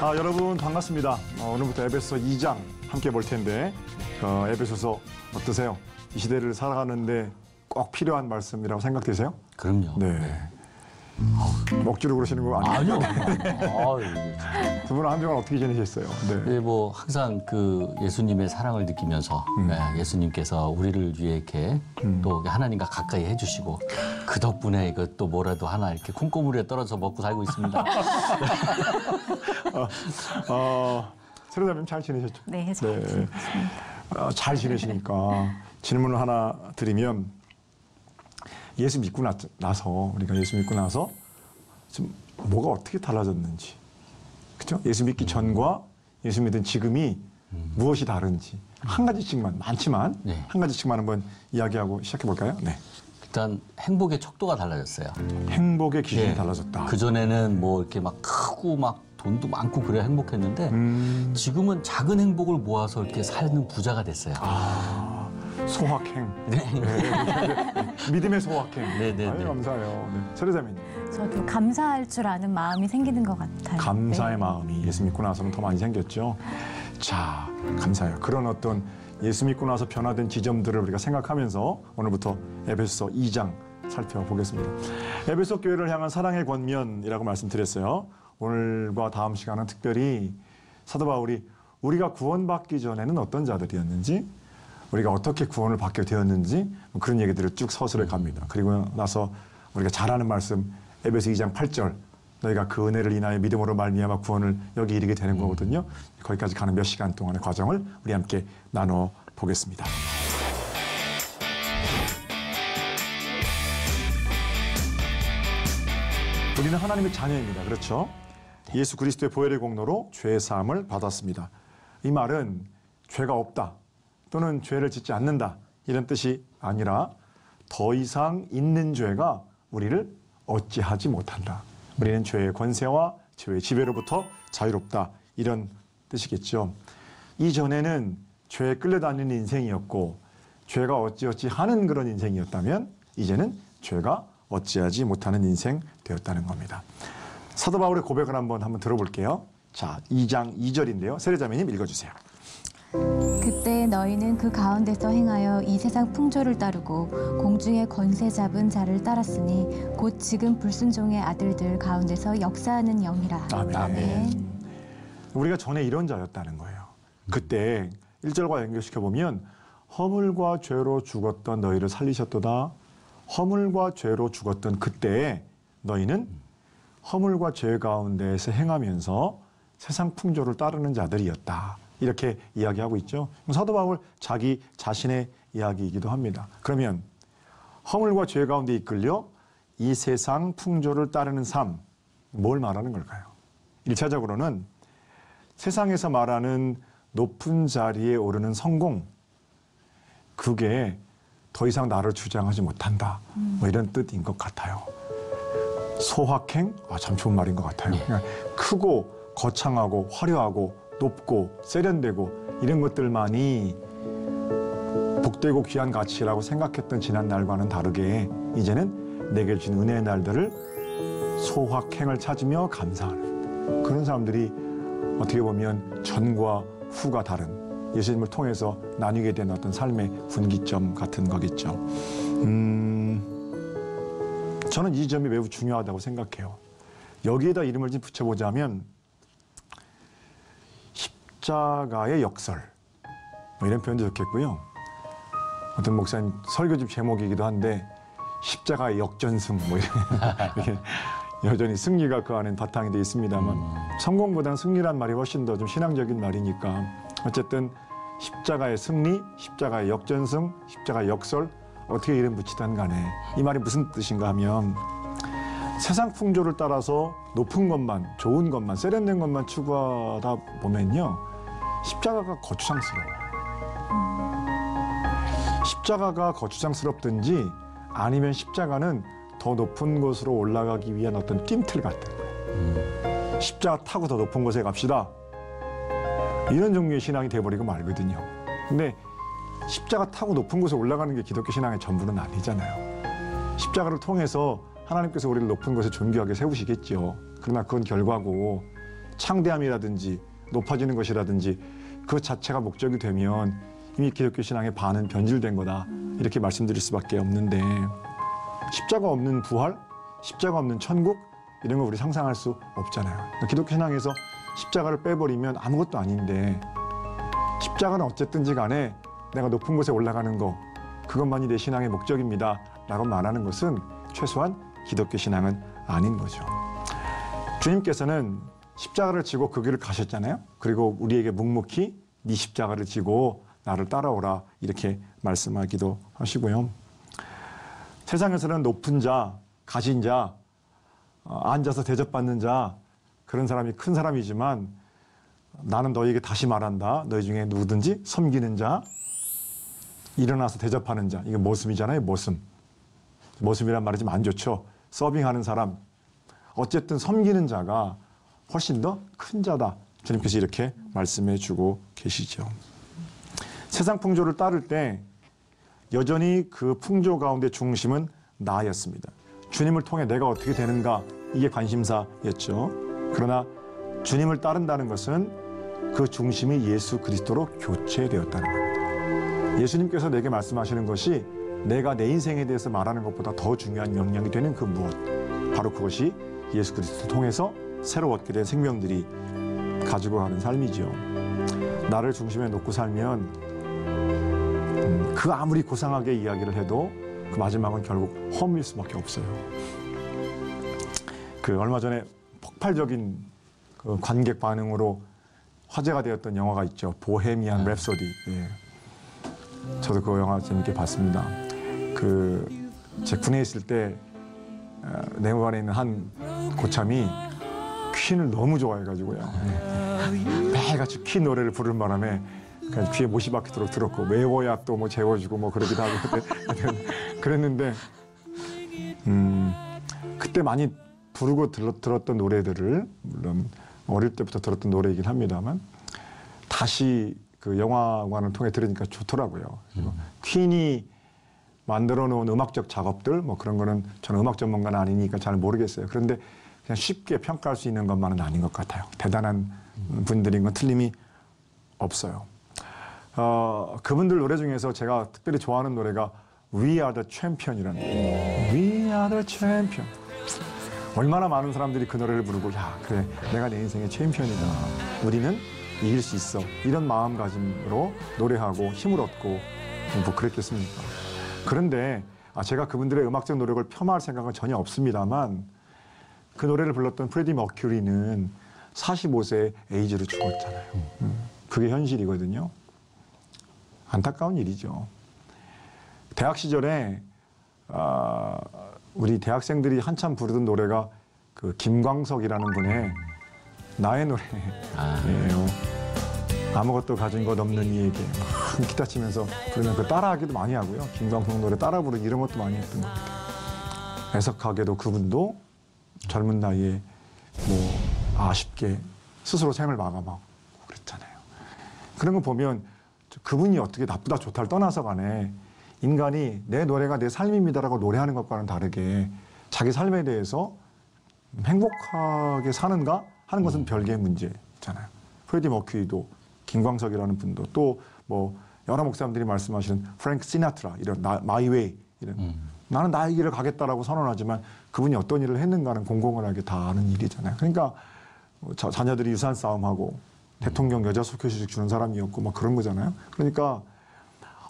여러분 반갑습니다. 오늘부터 에베소서 2장 함께 볼 텐데 에베소서 어떠세요? 이 시대를 살아가는데 꼭 필요한 말씀이라고 생각되세요? 그럼요. 네. 먹주로 그러시는 거 아니에요? 아니요. 두 분은 한 주간 어떻게 지내셨어요? 네. 네, 뭐 항상 그 예수님의 사랑을 느끼면서 예수님께서 우리를 위해 이렇게 또 하나님과 가까이 해주시고 그 덕분에 이것도 뭐라도 하나 이렇게 콩고물에 떨어져 먹고 살고 있습니다. 세례자님 잘 지내셨죠? 네, 잘 지내셨습니다. 잘 지내시니까 질문을 하나 드리면 예수 믿고 나서 우리가 예수 믿고 나서 좀 뭐가 어떻게 달라졌는지, 그렇죠? 예수 믿기 전과 예수 믿은 지금이 무엇이 다른지 한 가지씩만, 많지만 네. 한 가지씩만 한번 이야기하고 시작해 볼까요? 네. 일단 행복의 척도가 달라졌어요. 행복의 기준이 네. 달라졌다. 그 전에는 뭐 이렇게 막 크고 막 돈도 많고 그래야 행복했는데 지금은 작은 행복을 모아서 이렇게 사는 부자가 됐어요. 소확행. 네. 네. 믿음의 소확행. 네. 아유, 감사해요. 네. 세례자매님. 저도 감사할 줄 아는 마음이 생기는 것 같아요. 감사의 네. 마음이 예수 믿고 나서는 더 많이 생겼죠. 자, 감사해요. 그런 어떤 예수 믿고 나서 변화된 지점들을 우리가 생각하면서 오늘부터 에베소서 2장 살펴보겠습니다. 에베소 교회를 향한 사랑의 권면이라고 말씀드렸어요. 오늘과 다음 시간은 특별히 사도 바울이 우리가 구원받기 전에는 어떤 자들이었는지, 우리가 어떻게 구원을 받게 되었는지 그런 얘기들을 쭉 서술해 갑니다. 그리고 나서 우리가 잘 아는 말씀 에베소 2장 8절 너희가 그 은혜를 인하여 믿음으로 말미암아 구원을 여기 이르게 되는 거거든요. 거기까지 가는 몇 시간 동안의 과정을 우리 함께 나눠 보겠습니다. 우리는 하나님의 자녀입니다. 그렇죠? 예수 그리스도의 보혈의 공로로 죄 사함을 받았습니다. 이 말은 죄가 없다 또는 죄를 짓지 않는다 이런 뜻이 아니라 더 이상 있는 죄가 우리를 어찌하지 못한다. 우리는 죄의 권세와 죄의 지배로부터 자유롭다 이런 뜻이겠죠. 이전에는 죄에 끌려다니는 인생이었고 죄가 어찌어찌 하는 그런 인생이었다면 이제는 죄가 어찌하지 못하는 인생 되었다는 겁니다. 사도 바울의 고백을 한번 들어볼게요. 자, 2장 2절인데요. 세례자매님 읽어주세요. 그때 너희는 그 가운데서 행하여 이 세상 풍조를 따르고 공중의 권세 잡은 자를 따랐으니 곧 지금 불순종의 아들들 가운데서 역사하는 영이라. 아멘. 우리가 전에 이런 자였다는 거예요. 그때 1절과 연결시켜보면 허물과 죄로 죽었던 너희를 살리셨도다. 허물과 죄로 죽었던 그때에 너희는 허물과 죄 가운데에서 행하면서 세상 풍조를 따르는 자들이었다. 이렇게 이야기하고 있죠. 사도 바울 자기 자신의 이야기이기도 합니다. 그러면 허물과 죄 가운데 이끌려 이 세상 풍조를 따르는 삶, 뭘 말하는 걸까요? 1차적으로는 세상에서 말하는 높은 자리에 오르는 성공, 그게 더 이상 나를 주장하지 못한다. 뭐 이런 뜻인 것 같아요. 소확행, 참 좋은 말인 것 같아요. 그냥 크고 거창하고 화려하고 높고 세련되고 이런 것들만이 복되고 귀한 가치라고 생각했던 지난 날과는 다르게 이제는 내게 주신 은혜의 날들을 소확행을 찾으며 감사하는 그런 사람들이 어떻게 보면 전과 후가 다른 예수님을 통해서 나뉘게 된 어떤 삶의 분기점 같은 거겠죠. 저는 이 점이 매우 중요하다고 생각해요. 여기에다 이름을 좀 붙여보자면 십자가의 역설, 뭐 이런 표현도 좋겠고요. 어떤 목사님 설교집 제목이기도 한데 십자가의 역전승 뭐 이렇게 여전히 승리가 그 안에 바탕이 되어 있습니다만 성공보다는 승리란 말이 훨씬 더 좀 신앙적인 말이니까 어쨌든 십자가의 승리, 십자가의 역전승, 십자가의 역설 어떻게 이름 붙이든 간에 이 말이 무슨 뜻인가 하면 세상 풍조를 따라서 높은 것만, 좋은 것만, 세련된 것만 추구하다 보면요. 십자가가 거추장스러워요. 십자가가 거추장스럽든지 아니면 십자가는 더 높은 곳으로 올라가기 위한 어떤 낌틀 같은 거예요. 십자가 타고 더 높은 곳에 갑시다. 이런 종류의 신앙이 돼버리고 말거든요. 근데 십자가 타고 높은 곳에 올라가는 게 기독교 신앙의 전부는 아니잖아요. 십자가를 통해서 하나님께서 우리를 높은 곳에 존귀하게 세우시겠죠. 그러나 그건 결과고 창대함이라든지 높아지는 것이라든지 그 자체가 목적이 되면 이미 기독교 신앙의 반은 변질된 거다. 이렇게 말씀드릴 수밖에 없는데 십자가 없는 부활, 십자가 없는 천국 이런 거 우리 상상할 수 없잖아요. 기독교 신앙에서 십자가를 빼버리면 아무것도 아닌데 십자가는 어쨌든지 간에 내가 높은 곳에 올라가는 거 그것만이 내 신앙의 목적입니다. 라고 말하는 것은 최소한 기독교 신앙은 아닌 거죠. 주님께서는 십자가를 지고 그 길을 가셨잖아요. 그리고 우리에게 묵묵히 네 십자가를 지고 나를 따라오라 이렇게 말씀하기도 하시고요. 세상에서는 높은 자, 가진 자, 앉아서 대접받는 자 그런 사람이 큰 사람이지만 나는 너에게 다시 말한다. 너희 중에 누구든지 섬기는 자, 일어나서 대접하는 자. 이게 모습이잖아요. 모습이란 말이 좀 안 좋죠. 서빙하는 사람. 어쨌든 섬기는 자가 훨씬 더 큰 자다. 주님께서 이렇게 말씀해 주고 계시죠. 세상 풍조를 따를 때 여전히 그 풍조 가운데 중심은 나였습니다. 주님을 통해 내가 어떻게 되는가 이게 관심사였죠. 그러나 주님을 따른다는 것은 그 중심이 예수 그리스도로 교체되었다는 겁니다. 예수님께서 내게 말씀하시는 것이 내가 내 인생에 대해서 말하는 것보다 더 중요한 영향이 되는 그 무엇. 바로 그것이 예수 그리스도를 통해서 새로 얻게 된 생명들이 가지고 가는 삶이죠. 나를 중심에 놓고 살면 그 아무리 고상하게 이야기를 해도 그 마지막은 결국 허무일 수밖에 없어요. 그 얼마 전에 폭발적인 그 관객 반응으로 화제가 되었던 영화가 있죠. 보헤미안 랩소디. 예. 저도 그 영화 재밌게 봤습니다. 제 군에 있을 때 내무반에 있는 한 고참이 퀸을 너무 좋아해가지고요. 예. 매일같이 퀸 노래를 부르는 바람에 그냥 귀에 못이 박히도록 들었고 외워야 또 뭐 재워주고 뭐 그러기도 하고 그랬는데 그때 많이 부르고 들었던 노래들을 물론 어릴 때부터 들었던 노래이긴 합니다만 다시 그 영화관을 통해 들으니까 좋더라고요. 그리고 퀸이 만들어 놓은 음악적 작업들 뭐 그런 거는 저는 음악 전문가는 아니니까 잘 모르겠어요. 그런데 그냥 쉽게 평가할 수 있는 것만은 아닌 것 같아요. 대단한 분들인 건 틀림이 없어요. 그분들 노래 중에서 제가 특별히 좋아하는 노래가 We Are The Champion이라는 노래예요. We Are The Champion. 얼마나 많은 사람들이 그 노래를 부르고 야 그래 내가 내 인생의 챔피언이다. 우리는 이길 수 있어. 이런 마음가짐으로 노래하고 힘을 얻고 뭐 그랬겠습니까. 그런데 제가 그분들의 음악적 노력을 폄하할 생각은 전혀 없습니다만 그 노래를 불렀던 프레디 머큐리는 45세 에이즈로 죽었잖아요. 그게 현실이거든요. 안타까운 일이죠. 대학 시절에 우리 대학생들이 한참 부르던 노래가 그 김광석이라는 분의 나의 노래예요. 아무것도 가진 것 없는 이에게 막 기타 치면서 부르면 그 따라하기도 많이 하고요. 김광석 노래 따라 부르기 이런 것도 많이 했던 것 같아요. 애석하게도 그분도 젊은 나이에 뭐 아쉽게 스스로 생을 마감하고 그랬잖아요. 그런 거 보면 그분이 어떻게 나쁘다 좋다를 떠나서 간에 인간이 내 노래가 내 삶입니다라고 노래하는 것과는 다르게 자기 삶에 대해서 행복하게 사는가 하는 것은 별개의 문제잖아요. 프레디 머큐리도 김광석이라는 분도 또 뭐 여러 목사님들이 말씀하시는 프랭크 시나트라 이런 마이 웨이 이런 나는 나의 길을 가겠다라고 선언하지만 그분이 어떤 일을 했는가는 공공연하게 다 아는 일이잖아요. 그러니까 자녀들이 유산 싸움하고 대통령 여자 속효소식 주는 사람이었고 막 그런 거잖아요. 그러니까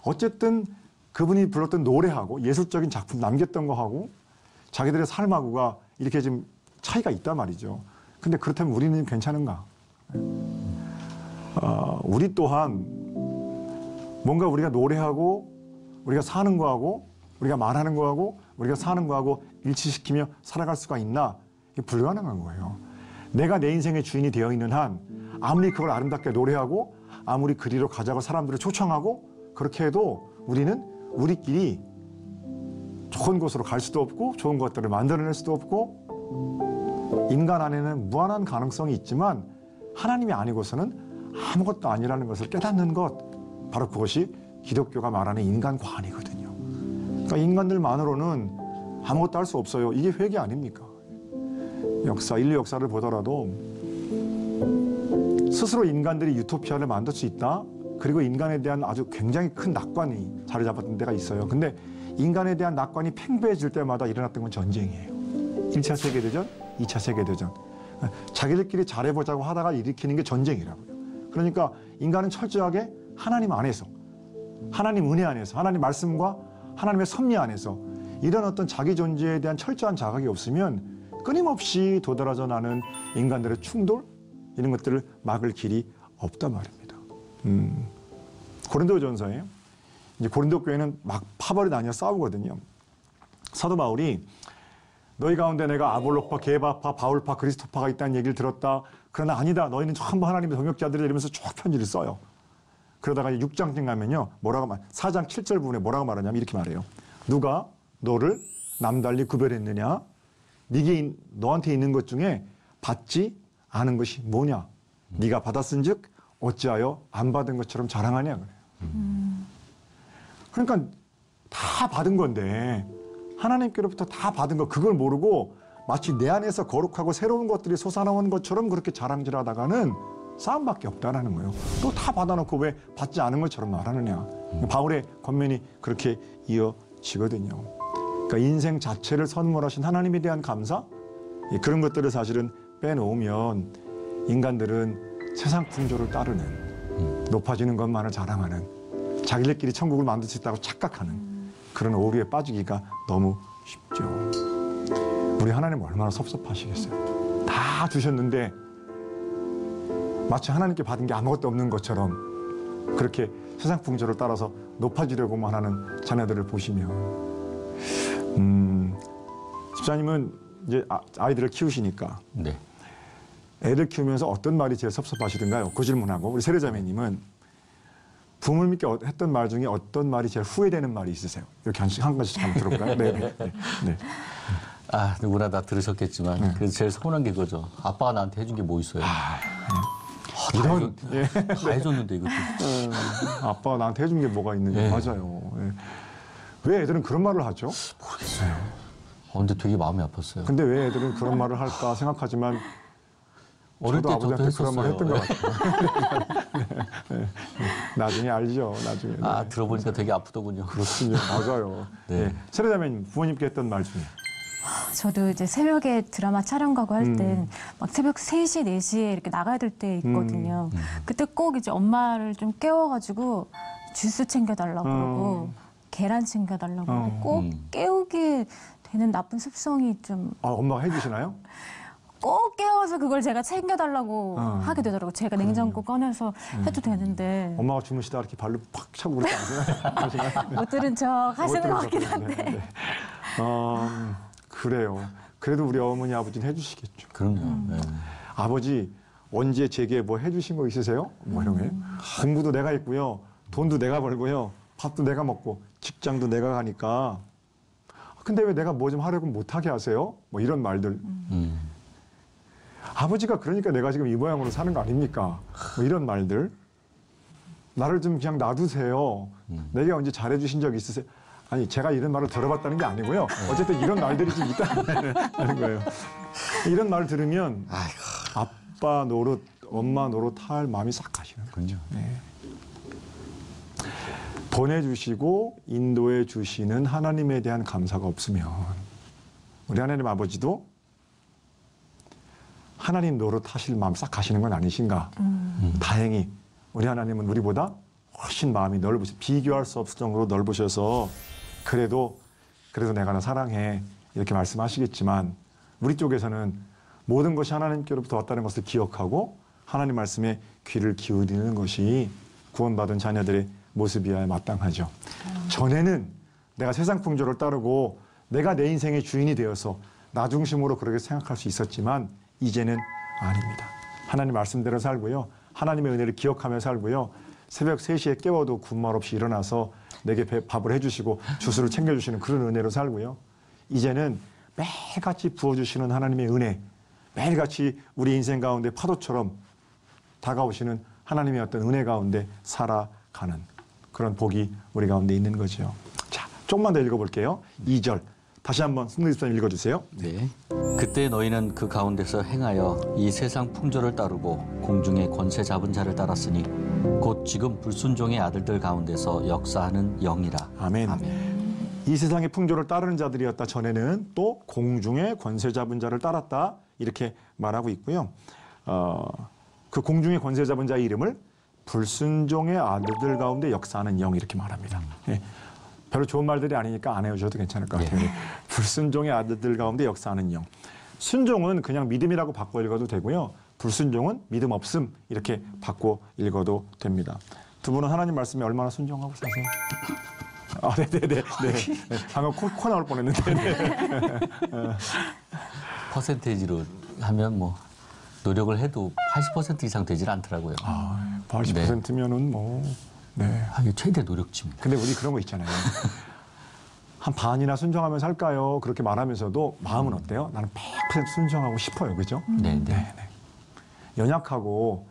어쨌든 그분이 불렀던 노래하고 예술적인 작품 남겼던 거하고 자기들의 삶하고가 이렇게 좀 차이가 있단 말이죠. 근데 그렇다면 우리는 괜찮은가? 우리 또한 뭔가 우리가 노래하고 우리가 사는 거하고 우리가 말하는 거하고 우리가 사는 거하고 일치시키며 살아갈 수가 있나? 이게 불가능한 거예요. 내가 내 인생의 주인이 되어 있는 한 아무리 그걸 아름답게 노래하고 아무리 그리로 가자고 사람들을 초청하고 그렇게 해도 우리는 우리끼리 좋은 곳으로 갈 수도 없고 좋은 것들을 만들어낼 수도 없고 인간 안에는 무한한 가능성이 있지만 하나님이 아니고서는 아무것도 아니라는 것을 깨닫는 것 바로 그것이 기독교가 말하는 인간관이거든요. 그러니까 인간들만으로는 아무것도 할 수 없어요. 이게 회개 아닙니까? 인류 역사를 보더라도 스스로 인간들이 유토피아를 만들 수 있다. 그리고 인간에 대한 아주 굉장히 큰 낙관이 자리 잡았던 데가 있어요. 근데 인간에 대한 낙관이 팽배해질 때마다 일어났던 건 전쟁이에요. 1차 세계대전, 2차 세계대전. 자기들끼리 잘해보자고 하다가 일으키는 게 전쟁이라고요. 그러니까 인간은 철저하게 하나님 안에서, 하나님 은혜 안에서, 하나님 말씀과 하나님의 섭리 안에서 이런 어떤 자기 존재에 대한 철저한 자각이 없으면 끊임없이 도드라져 나는 인간들의 충돌, 이런 것들을 막을 길이 없단 말입니다. 고린도전서에 이제 고린도 교회는 막 파벌이 나뉘어 싸우거든요. 사도 바울이 너희 가운데 내가 아볼로파, 게바파, 바울파, 그리스도파가 있다는 얘기를 들었다. 그러나 아니다. 너희는 전부 하나님의 동역자들이 이러면서 쭉 편지를 써요. 그러다가 6장쯤 가면요. 4장 7절 부분에 뭐라고 말하냐면 이렇게 말해요. 누가 너를 남달리 구별했느냐? 너한테 있는 것 중에 받지 않은 것이 뭐냐? 네가 받았은즉 어찌하여 안 받은 것처럼 자랑하냐 그래요. 그러니까 다 받은 건데 하나님께로부터 다 받은 거 그걸 모르고 마치 내 안에서 거룩하고 새로운 것들이 솟아나오는 것처럼 그렇게 자랑질하다가는 싸움밖에 없다라는 거예요. 또 다 받아놓고 왜 받지 않은 것처럼 말하느냐. 바울의 권면이 그렇게 이어지거든요. 그러니까 인생 자체를 선물하신 하나님에 대한 감사, 그런 것들을 사실은 빼놓으면 인간들은 세상 풍조를 따르는, 높아지는 것만을 자랑하는, 자기들끼리 천국을 만들 수 있다고 착각하는 그런 오류에 빠지기가 너무 쉽죠. 우리 하나님 얼마나 섭섭하시겠어요. 다 주셨는데 마치 하나님께 받은 게 아무것도 없는 것처럼 그렇게 세상 풍조를 따라서 높아지려고만 하는 자녀들을 보시면 집사님은 이제 아이들을 키우시니까 네. 애들 키우면서 어떤 말이 제일 섭섭하시던가요? 그 질문하고 우리 세례자매님은 부모님께 했던 말 중에 어떤 말이 제일 후회되는 말이 있으세요? 이렇게 한 가지씩 한번 들어볼까요? 네. 아, 누구나 다 들으셨겠지만 그래서 제일 서운한 게 그거죠. 아빠가 나한테 해준 게 뭐 있어요? 이런 다 해줬는데 이것도. 아빠가 나한테 해준 게 뭐가 있는지 맞아요. 왜 애들은 그런 말을 하죠? 모르겠어요. 근데 되게 마음이 아팠어요. 근데 왜 애들은 그런 말을 할까 생각하지만 어릴 때 저도 아버지한테 그런 말 했었어요. 했던 것 같아요. 나중에 알죠. 나중에. 아, 들어보니까 되게 아프더군요. 그렇군요. 맞아요. 네. 세례자매님 부모님께 했던 말 중에 저도 이제 새벽에 드라마 촬영 가고 할 땐 막 새벽 3시, 4시에 이렇게 나가야 될 때 있거든요. 그때 꼭 이제 엄마를 좀 깨워가지고 주스 챙겨달라고 그러고 계란 챙겨달라고 그러고 꼭 깨우게 되는 나쁜 습성이 좀 엄마가 해주시나요? 꼭 깨워서 그걸 제가 챙겨달라고 하게 되더라고요. 제가 냉장고 꺼내서 해도 되는데 엄마가 주무시다 이렇게 발로 팍 차고 그러지 않으시나요? 못 들은 척 하시는 것 같긴 한데. 그래요. 그래도 우리 어머니 아버지는 해주시겠죠. 그럼요. 네. 아버지 언제 제게 뭐 해주신 거 있으세요? 뭐 이런 게 공부도 내가 했고요, 돈도 내가 벌고요, 밥도 내가 먹고 직장도 내가 가니까 근데 왜 내가 뭐 좀 하려고 못하게 하세요? 뭐 이런 말들. 아버지가 그러니까 내가 지금 이 모양으로 사는 거 아닙니까? 뭐 이런 말들. 나를 좀 그냥 놔두세요. 내게 언제 잘해주신 적 있으세요? 아니 제가 이런 말을 들어봤다는 게 아니고요. 어쨌든 이런 말들이 좀 있다는 거예요. 이런 말을 들으면 아빠 노릇, 엄마 노릇 할 마음이 싹 가시는 거죠. 네. 보내주시고 인도해 주시는 하나님에 대한 감사가 없으면 우리 하나님 아버지도 하나님 노릇 하실 마음 싹 가시는 건 아니신가. 다행히 우리 하나님은 우리보다 훨씬 마음이 넓으시, 비교할 수 없을 정도로 넓으셔서 그래도 내가 너 사랑해 이렇게 말씀하시겠지만 우리 쪽에서는 모든 것이 하나님께로부터 왔다는 것을 기억하고 하나님 말씀에 귀를 기울이는 것이 구원받은 자녀들의 모습이어야 마땅하죠. 전에는 내가 세상 풍조를 따르고 내가 내 인생의 주인이 되어서 나 중심으로 그렇게 생각할 수 있었지만 이제는 아닙니다. 하나님 말씀대로 살고요. 하나님의 은혜를 기억하며 살고요. 새벽 3시에 깨워도 군말 없이 일어나서 내게 밥을 해주시고 주스를 챙겨주시는 그런 은혜로 살고요. 이제는 매일같이 부어주시는 하나님의 은혜, 매일같이 우리 인생 가운데 파도처럼 다가오시는 하나님의 어떤 은혜 가운데 살아가는 그런 복이 우리 가운데 있는 거죠. 자, 조금만 더 읽어볼게요. 2절. 다시 한번 승리 집사님 읽어주세요. 네. 그때 너희는 그 가운데서 행하여 이 세상 풍조를 따르고 공중의 권세 잡은 자를 따랐으니 곧 지금 불순종의 아들들 가운데서 역사하는 영이라. 아멘. 이 세상의 풍조를 따르는 자들이었다. 전에는 또 공중의 권세 잡은 자를 따랐다. 이렇게 말하고 있고요. 그 공중의 권세 잡은 자의 이름을 불순종의 아들들 가운데 역사하는 영 이렇게 말합니다. 예. 별로 좋은 말들이 아니니까 안 해주셔도 괜찮을 것 같아요. 불순종의 아들들 가운데 역사하는 영. 순종은 그냥 믿음이라고 바꿔 읽어도 되고요. 불순종은 믿음 없음 이렇게 바꿔 읽어도 됩니다. 두 분은 하나님 말씀에 얼마나 순종하고 사세요? 아, 네네네. 방금 코 나올 뻔했는데. 네. 퍼센테이지로 하면 뭐 노력을 해도 80% 이상 되질 않더라고요. 80%면은 뭐. 네. 이게 최대 노력치입니다. 근데 우리 그런 거 있잖아요. 한 반이나 순종하면서 할까요? 그렇게 말하면서도 마음은 어때요? 나는 100% 순종하고 싶어요. 그죠? 네. 연약하고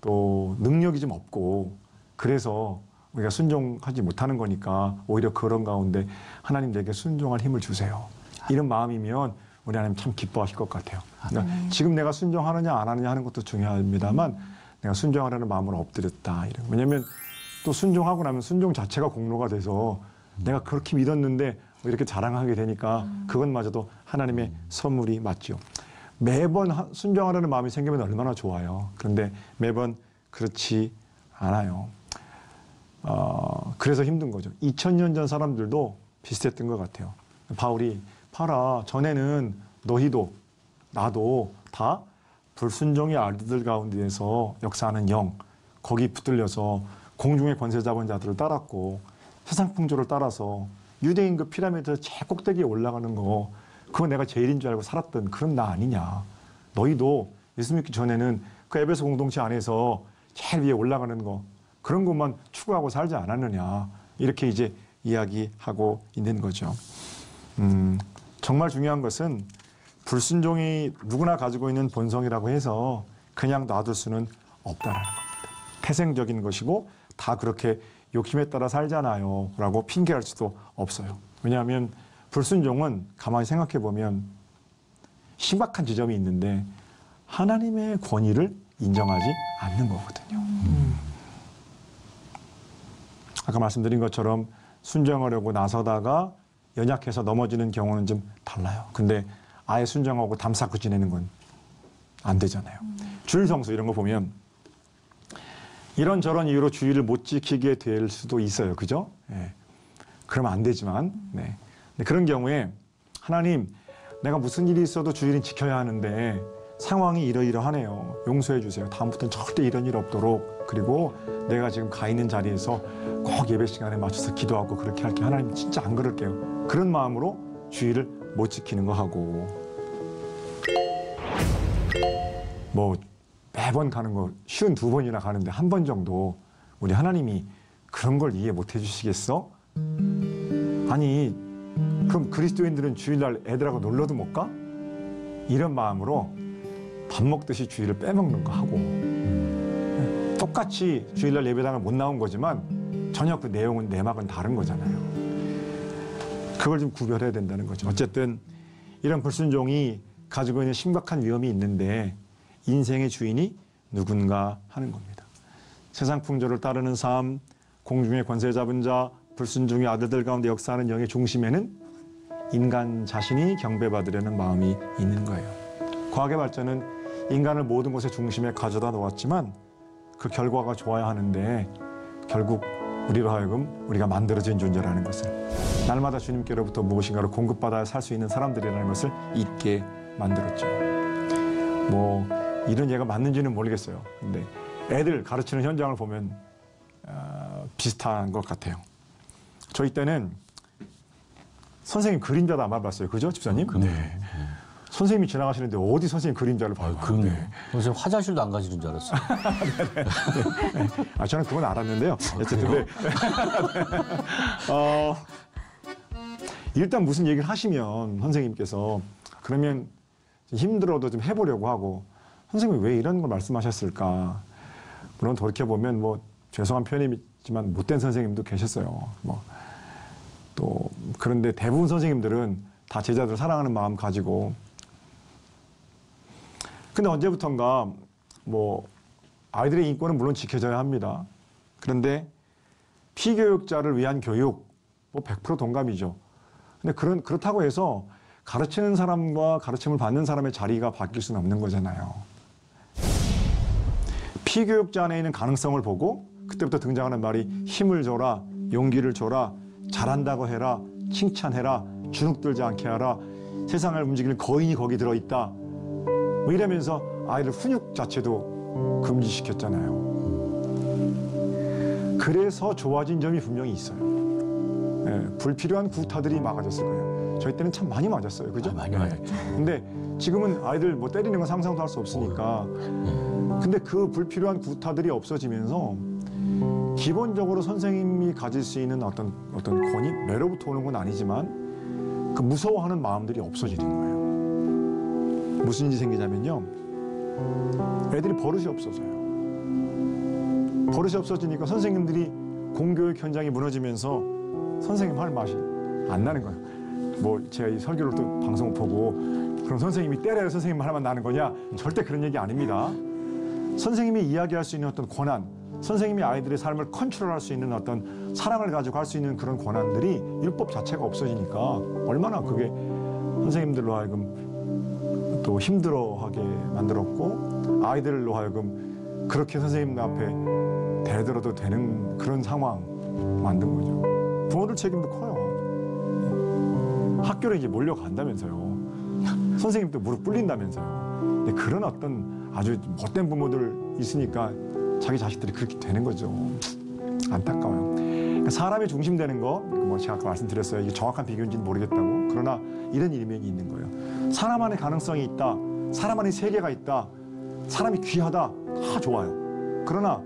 또 능력이 좀 없고 그래서 우리가 순종하지 못하는 거니까 오히려 그런 가운데 하나님 내게 순종할 힘을 주세요. 이런 마음이면 우리 하나님 참 기뻐하실 것 같아요. 그러니까 지금 내가 순종하느냐 안 하느냐 하는 것도 중요합니다만 내가 순종하려는 마음으로 엎드렸다. 왜냐하면 또 순종하고 나면 순종 자체가 공로가 돼서 내가 그렇게 믿었는데 이렇게 자랑하게 되니까 그것마저도 하나님의 선물이 맞죠. 매번 순종하려는 마음이 생기면 얼마나 좋아요. 그런데 매번 그렇지 않아요. 그래서 힘든 거죠. 2000년 전 사람들도 비슷했던 것 같아요. 바울이 봐라 전에는 너희도 나도 다 불순종의 아들들 가운데에서 역사하는 영 거기 붙들려서 공중의 권세 잡은 자들을 따랐고 세상 풍조를 따라서 유대인 그 피라미드 제 꼭대기에 올라가는 거 그거 내가 제일인 줄 알고 살았던 그런 나 아니냐. 너희도 예수 믿기 전에는 그 에베소 공동체 안에서 제일 위에 올라가는 거 그런 것만 추구하고 살지 않았느냐. 이렇게 이제 이야기하고 있는 거죠. 정말 중요한 것은 불순종이 누구나 가지고 있는 본성이라고 해서 그냥 놔둘 수는 없다라는 겁니다. 태생적인 것이고 다 그렇게 욕심에 따라 살잖아요 라고 핑계할 수도 없어요. 왜냐하면 불순종은 가만히 생각해 보면 심각한 지점이 있는데 하나님의 권위를 인정하지 않는 거거든요. 아까 말씀드린 것처럼 순종하려고 나서다가 연약해서 넘어지는 경우는 좀 달라요. 근데 아예 순종하고 담 쌓고 지내는 건 안 되잖아요. 주일 성수 이런 거 보면 이런저런 이유로 주의를 못 지키게 될 수도 있어요. 그죠? 예. 그러면 안 되지만, 네. 근데 그런 경우에 하나님, 내가 무슨 일이 있어도 주일은 지켜야 하는데 상황이 이러이러하네요. 용서해 주세요. 다음부터는 절대 이런 일 없도록. 그리고 내가 지금 가 있는 자리에서 꼭 예배 시간에 맞춰서 기도하고 그렇게 할게요. 하나님 진짜 안 그럴게요. 그런 마음으로 주일을 못 지키는 거 하고 뭐 매번 가는 거 52번이나 가는데 한 번 정도 우리 하나님이 그런 걸 이해 못 해주시겠어? 아니 그럼 그리스도인들은 주일날 애들하고 놀러도 못 가? 이런 마음으로 밥 먹듯이 주일을 빼먹는 거 하고 똑같이 주일날 예배당을 못 나온 거지만 전혀 그 내용은 내막은 다른 거잖아요. 그걸 좀 구별해야 된다는 거죠. 어쨌든 이런 불순종이 가지고 있는 심각한 위험이 있는데 인생의 주인이 누군가 하는 겁니다. 세상 풍조를 따르는 삶, 공중의 권세 잡은 자, 불순종의 아들들 가운데 역사하는 영의 중심에는 인간 자신이 경배받으려는 마음이 있는 거예요. 과학의 발전은 인간을 모든 것의 중심에 가져다 놓았지만 그 결과가 좋아야 하는데 결국 우리로 하여금 우리가 만들어진 존재라는 것을 날마다 주님께로부터 무엇인가를 공급받아야 살 수 있는 사람들이라는 것을 잊게 만들었죠. 뭐 이런 예가 맞는지는 모르겠어요. 근데 애들 가르치는 현장을 보면 비슷한 것 같아요. 저희 때는 선생님 그림자도 안 밟았어요. 그죠, 집사님? 네. 선생님이 지나가시는데 어디 선생님 그림자를 밟아요? 그럼요. 그래서 화장실도 안 가시는 줄 알았어요. 저는 그건 알았는데요. 어쨌든 네. 일단 무슨 얘기를 하시면 선생님께서 그러면 힘들어도 좀 해보려고 하고 선생님이 왜 이런 걸 말씀하셨을까? 물론 돌이켜보면 뭐 죄송한 표현이지만 못된 선생님도 계셨어요. 뭐 또 그런데 대부분 선생님들은 다 제자들 사랑하는 마음 가지고. 근데 언제부턴가 뭐 아이들의 인권은 물론 지켜져야 합니다. 그런데 피교육자를 위한 교육 뭐 100% 동감이죠. 근데 그렇다고 해서 가르치는 사람과 가르침을 받는 사람의 자리가 바뀔 수는 없는 거잖아요. 피교육자 안에 있는 가능성을 보고 그때부터 등장하는 말이 힘을 줘라, 용기를 줘라, 잘한다고 해라, 칭찬해라, 주눅들지 않게 하라, 세상을 움직이는 거인이 거기 들어있다. 뭐 이러면서 아이들 훈육 자체도 금지시켰잖아요. 그래서 좋아진 점이 분명히 있어요. 불필요한 구타들이 막아졌을 거예요. 저희 때는 참 많이 맞았어요. 그죠? 많이 맞았죠. 근데 지금은 아이들 뭐 때리는 건 상상도 할 수 없으니까. 근데 그 불필요한 구타들이 없어지면서 기본적으로 선생님이 가질 수 있는 어떤 권위, 매로부터 오는 건 아니지만 그 무서워하는 마음들이 없어지는 거예요. 무슨 일이 생기냐면요. 애들이 버릇이 없어져요. 버릇이 없어지니까 선생님들이 공교육 현장이 무너지면서 선생님 할 맛이 안 나는 거예요. 뭐 제가 이 설교를 또 방송 보고 그럼 선생님이 때려야 선생님 말만 나는 거냐? 절대 그런 얘기 아닙니다. 선생님이 이야기할 수 있는 어떤 권한, 선생님이 아이들의 삶을 컨트롤할 수 있는 어떤 사랑을 가지고 할 수 있는 그런 권한들이 율법 자체가 없어지니까 얼마나 그게 선생님들로 하여금 또 힘들어하게 만들었고 아이들로 하여금 그렇게 선생님 앞에 대들어도 되는 그런 상황 만든 거죠. 부모들 책임도 커요. 학교로 이제 몰려간다면서요. 선생님도 무릎 꿇린다면서요. 근데 그런 어떤 아주 못된 부모들 있으니까 자기 자식들이 그렇게 되는 거죠. 안타까워요. 그러니까 사람이 중심되는 거, 뭐 제가 아까 말씀드렸어요. 이게 정확한 비교인지는 모르겠다고. 그러나 이런 일면이 있는 거예요. 사람 안에 가능성이 있다. 사람 안에 세계가 있다. 사람이 귀하다. 다 좋아요. 그러나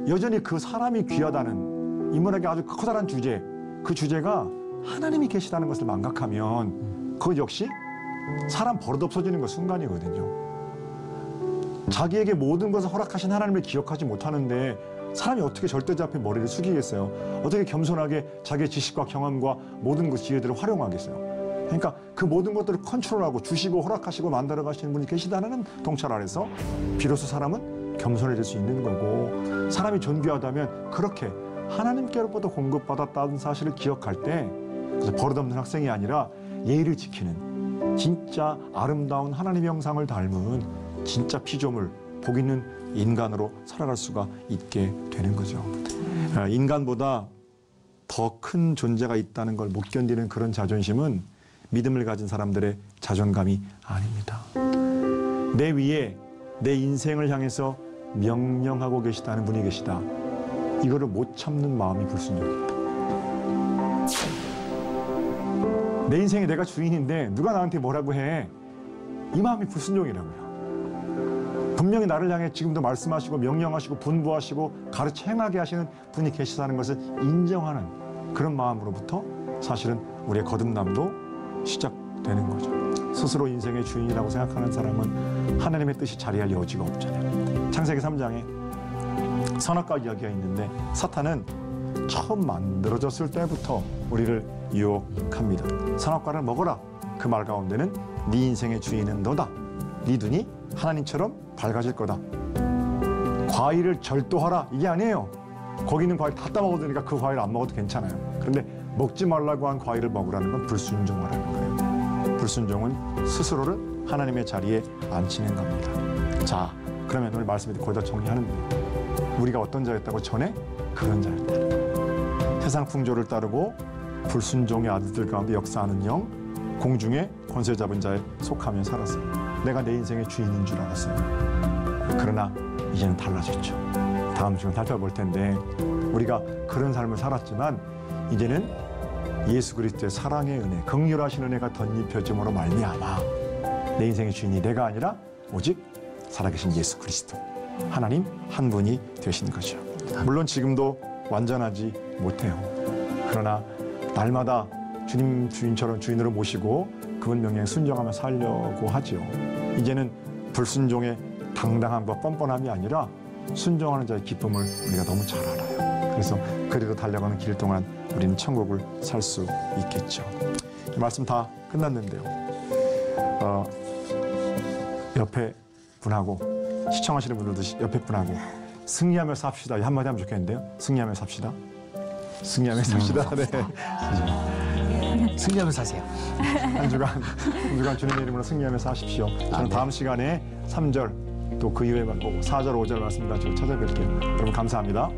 여전히 그 사람이 귀하다는 인문학의 아주 커다란 주제, 그 주제가 하나님이 계시다는 것을 망각하면 그것 역시 사람 버릇 없어지는 것 순간이거든요. 자기에게 모든 것을 허락하신 하나님을 기억하지 못하는데 사람이 어떻게 절대자 앞에 머리를 숙이겠어요? 어떻게 겸손하게 자기의 지식과 경험과 모든 그 지혜들을 활용하겠어요? 그러니까 그 모든 것들을 컨트롤하고 주시고 허락하시고 만들어 가시는 분이 계시다는 통찰 아래서 비로소 사람은 겸손해질 수 있는 거고 사람이 존귀하다면 그렇게 하나님께로부터 공급받았다는 사실을 기억할 때 그래서 버릇없는 학생이 아니라 예의를 지키는 진짜 아름다운 하나님의 형상을 닮은 진짜 피조물, 복 있는 인간으로 살아갈 수가 있게 되는 거죠. 인간보다 더 큰 존재가 있다는 걸 못 견디는 그런 자존심은 믿음을 가진 사람들의 자존감이 아닙니다. 내 위에 내 인생을 향해서 명령하고 계시다는 분이 계시다. 이거를 못 참는 마음이 불순종입니다. 내 인생에 내가 주인인데 누가 나한테 뭐라고 해? 이 마음이 불순종이라고요. 분명히 나를 향해 지금도 말씀하시고 명령하시고 분부하시고 가르쳐 행하게 하시는 분이 계시다는 것을 인정하는 그런 마음으로부터 사실은 우리의 거듭남도 시작되는 거죠. 스스로 인생의 주인이라고 생각하는 사람은 하나님의 뜻이 자리할 여지가 없잖아요. 창세기 3장에 선악과 이야기가 있는데 사탄은 처음 만들어졌을 때부터 우리를 유혹합니다. 선악과를 먹어라. 그 말 가운데는 네 인생의 주인은 너다. 네 눈이 하나님처럼 밝아질 거다. 과일을 절도하라. 이게 아니에요. 거기 있는 과일 다 따먹어도 되니까 그 과일 안 먹어도 괜찮아요. 그런데 먹지 말라고 한 과일을 먹으라는 건 불순종하라는 거예요. 불순종은 스스로를 하나님의 자리에 앉히는 겁니다. 자, 그러면 오늘 말씀을 거의 다 정리하는 거예요. 우리가 어떤 자였다고 전에 그런 자였다는 거예요. 세상 풍조를 따르고 불순종의 아들들 가운데 역사하는 영, 공중에 권세 잡은 자에 속하며 살았어요. 내가 내 인생의 주인인 줄 알았어요. 그러나 이제는 달라졌죠. 다음 시간 살펴볼 텐데 우리가 그런 삶을 살았지만 이제는 예수 그리스도의 사랑의 은혜, 긍휼하신 은혜가 덧입혀짐으로 말미암아 내 인생의 주인이 내가 아니라 오직 살아계신 예수 그리스도 하나님 한 분이 되신 거죠. 물론 지금도 완전하지 못해요. 그러나 날마다 주님 주인처럼 주인으로 모시고 그분 명령에 순종하며 살려고 하지요. 이제는 불순종의 당당함과 뻔뻔함이 아니라 순종하는 자의 기쁨을 우리가 너무 잘 알아요. 그래서 그리로 달려가는 길 동안 우리는 천국을 살 수 있겠죠. 말씀 다 끝났는데요. 옆에 분하고 시청하시는 분들도 옆에 분하고 승리하며 삽시다. 한마디 하면 좋겠는데요. 승리하며 삽시다. 승리하며 삽시다. 네. 승리하며 사세요. 한 주간 주님의 이름으로 승리하며 사십시오. 저는 다음 시간에 3절 또 그 이후에 4절, 5절 말씀 가지고 찾아뵐게요. 여러분 감사합니다.